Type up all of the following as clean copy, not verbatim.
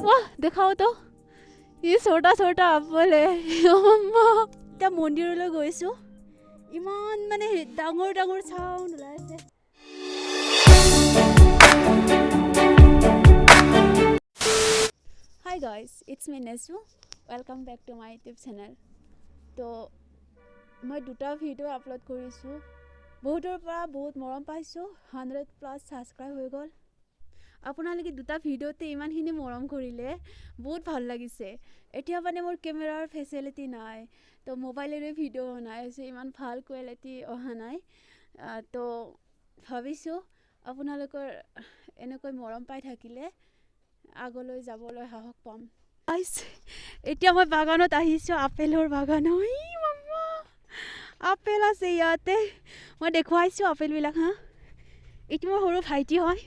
देखाओ तो ये छोटा छोटा एप्पल है अम्मा त्या मन्दिरলৈ গৈছো इमान माने डाঙर डाঙर साउंड ওলাইছে Hi guys, it's me Nesu. Welcome back to my YouTube channel. तो मैं दुटा भिडिओ अपलोड কৰিছো বহুতৰ পৰা বহুত মৰম পাইছো 100+ সাবস্ক্ৰাইব হৈ গল আপোনালোকে দুটা ভিডিওতে ইমানখিনি মৰম কৰিলে বহুত ভাল লাগিছে এতিয়া মানে মোৰ কেমেৰাৰ ফেচিলিটি নাই তো মোবাইলেৰে ভিডিও বনাইছো ইমান ভাল কোৱালিটি অহা নাই তো ভাবিছো আপোনালোকৰ এনেকৈ মৰম পাই থাকিলে আগলৈ যাবলৈ সাহস পাম গাইস এতিয়া মই বাগানত আহিছো আপেলৰ বাগান ঐ মাম্মা আপেল আছে ইয়াতে মই দেখুৱাইছো আপেল বিলাক হা ইটো মোৰ সৰু ভাইটি হয়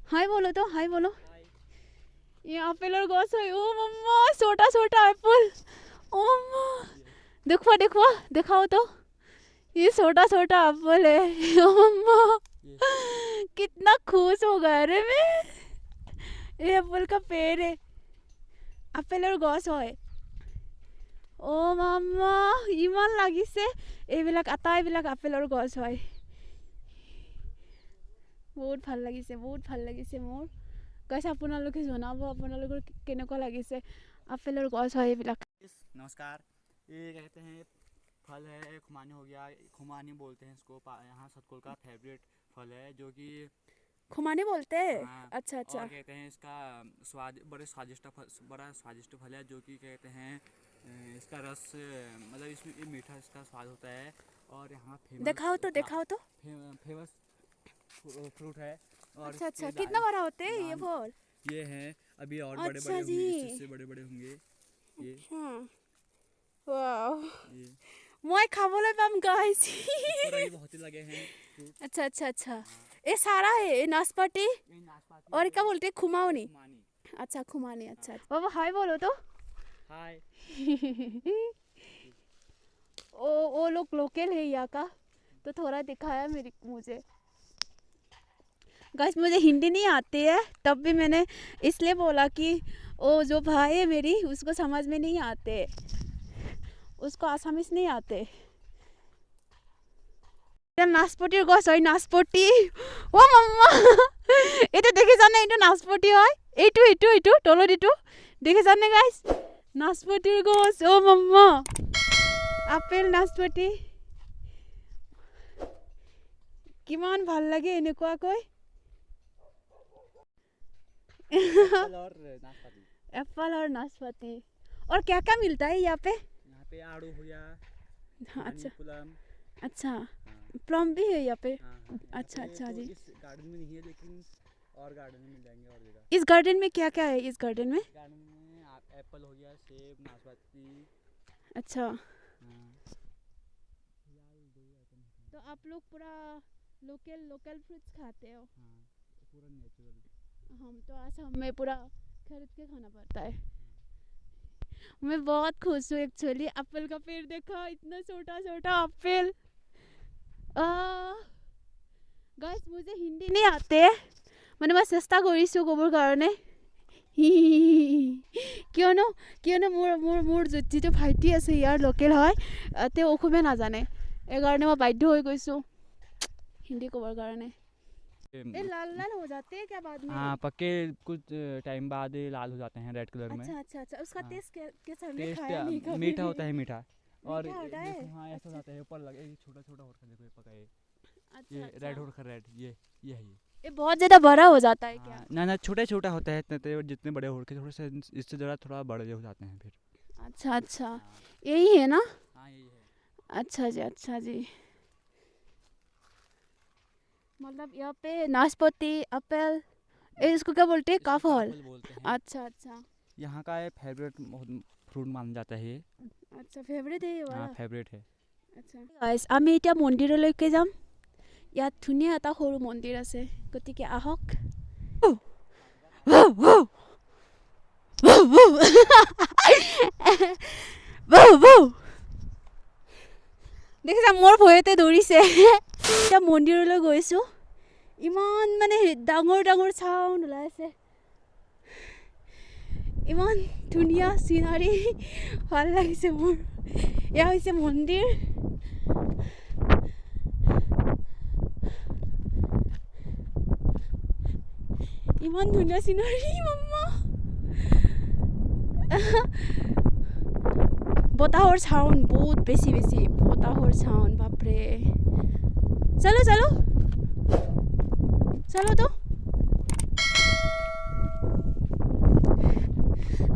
हाय बोलो तो हाय बोलो ये एप्पलर गछ है ओ मम्मा छोटा छोटा एप्पल ओ मम्मा देखो दिखाओ तो ये छोटा छोटा एप्पल है ओ मम्मा कितना खुश हो गया रे मैं ये एप्पल का पेड़ है एप्पलर गछ है ओ मम्मा इमान লাগিছে এইবিলাক আটাইবিলাক এপ্পলৰ গছ হয় बहुत ভাল লাগিছে মোৰ গাইস আপোনালোকে জনাব আপোনালোকৰ কেনেকুৱা লাগিছে আপেলৰ গছ হয় এইবিলাক नमस्कार ये कहते हैं फल है खुमानी हो गया खुमानी बोलते हैं इसको यहाँ सतकुल का फेवरेट फल है जो कि खुमानी बोलते हैं अच्छा और कहते हैं इसका स्वाद बड़ा स्वादिष्ट फल है जो कि कहते हैं इसका रस मतलब इसमें मीठा इसका स्वाद होता है और यहाँ दिखाओ तो फेमस फ्रूट है और अच्छा कितना बड़ा होते हैं ये फल ये हैं अभी और बड़े बड़े होंगे इससे बड़े होंगे ये वाओ मैं खाबले पाम गाइस बहुत ही लगे हैं अच्छा ये सारा है नाशपाती और क्या बोलते हैं खुमानी अच्छा खुमानी अच्छा बाबा हाय बोलो तो हाय वो लोग लोकल है यहाँ का तो थोड़ा दिखाया मुझे गाइस मुझे हिंदी नहीं आती है तब भी मैंने इसलिए बोला कि वो जो भाई है मेरी उसको समझ में नहीं आते उसको आसामीज नहीं आते नाशपतिर गछ है नाशपति ओ मम्मा एटा देखिছানে এটা নাশপতি হয় এইটো তলত এইটো দেখিছানে গাইস নাশপতিৰ গছ ও মম্মা আপেল নাশপতি কিমান ভাল লাগে এনেকুৱা কই एप्पल और नाशपाती और क्या क्या मिलता है यहाँ पे आड़ू हो गया अच्छा प्लम भी है यहाँ पे अच्छा जी इस गार्डन में नहीं है लेकिन और गार्डन में मिल जाएंगे और जगह इस गार्डन में क्या क्या है इस गार्डन में एप्पल हो गया सेब नाशपाती अच्छा तो आप लोग पूरा लोकल फ्रूट्स खाते हो पूरा नेचुरल हम तो असम में पूरा खरीद के खाना पड़ता है मैं बहुत खुश हूँ एक्चुअली एप्पल का पेड़ देखा इतना छोटा एप्पल गाइस मुझे हिंदी नहीं आते মানে মই চেষ্টা কৰিছো ক'বৰ কাৰণে কিয়নো মোৰ যিটো ভাইটি আছে ইয়াৰ লোকেল হয় তেওঁ অসমীয়া নাজানে এইকাৰণে মই বাধ্য হৈ গৈছো হিন্দী ক'বৰ কাৰণে ये लाल हो जाते हैं क्या बाद में हाँ पक्के कुछ टाइम बाद लाल हो जाते हैं रेड कलर में अच्छा उसका टेस्ट कैसा हमने खाया नहीं कभी मीठा होता है मीठा और हाँ ऐसा होता है ऊपर लगे छोटा होता है देखो पका ये अच्छा रेड और रेड ये है ये बहुत ज्यादा बड़ा हो जाता है क्या ना छोटा होता है इतने जितने बड़े हो के थोड़े से इससे जरा थोड़ा बड़े हो जाते हैं फिर अच्छा यही है ना हाँ यही है अच्छा जी मतलब यहाँ पे नाशपाती एप्पल इसको क्या बोलते हैं काफल अच्छा यहाँ का फेवरेट फ्रूट माना जाता है अच्छा फेवरेट है ये वाला हाँ फेवरेट है अच्छा गाइस আমি এতিয়া মন্দিৰলৈকে যাম ইয়াত ধুনীয়া এটা সৰু মন্দিৰ আছে গতিকে আহক দেখিছা মোৰ ভয়তে দৌৰিছে এতিয়া মন্দিৰলৈ গৈছো ইমান মানে ডাঙৰ ডাঙৰ সাউন্ড ওলাইছে ইমান ধুনীয়া চিনাৰী ভাল লাগিছে মোৰ এয়া হৈছে মন্দিৰ ইমান ধুনীয়া চিনাৰী মাম্মা বতাহৰ চাউণ্ড বহুত বেছি বতাহৰ চাউণ্ড বাপৰে চলো তো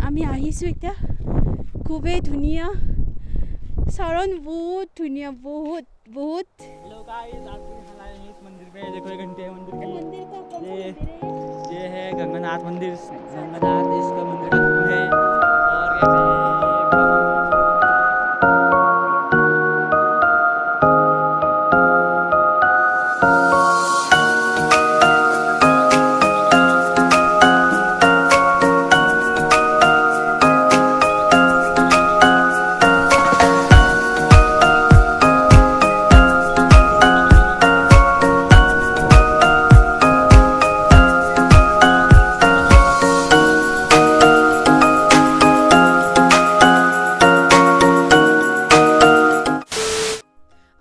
আমি আহিছোঁ এতিয়া খুবেই ধুনীয়া চাউণ্ড বহুত ধুনীয়া বহুত हेलो गाइस आज हम आए हैं इस मंदिर पे देखो ये घंटे है मंदिर की मंदिर का कौन सा ये मंदिर है ये है गंगानाथ मंदिर गंगानाथ इसका मंदिर का नाम है और कहते हैं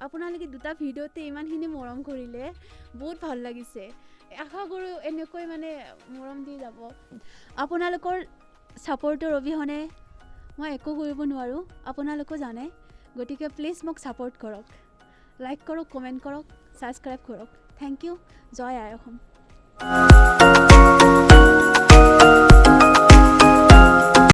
আপোনালোকে দুটা ভিডিঅ'তে ইমানখিনি মৰম কৰিলে বহুত ভাল লাগিছে আশা কৰোঁ এনেকৈ মানে মৰম দি যাব আপোনালোকৰ ছাপোৰ্টৰ অবিহনে মই একো কৰিব নোৱাৰোঁ আপোনালোকেও জানে গতিকে প্লিজ মোক ছাপোৰ্ট কৰক লাইক কৰক কমেণ্ট কৰক ছাবস্ক্ৰাইব কৰক থেংক ইউ জয় আই অসম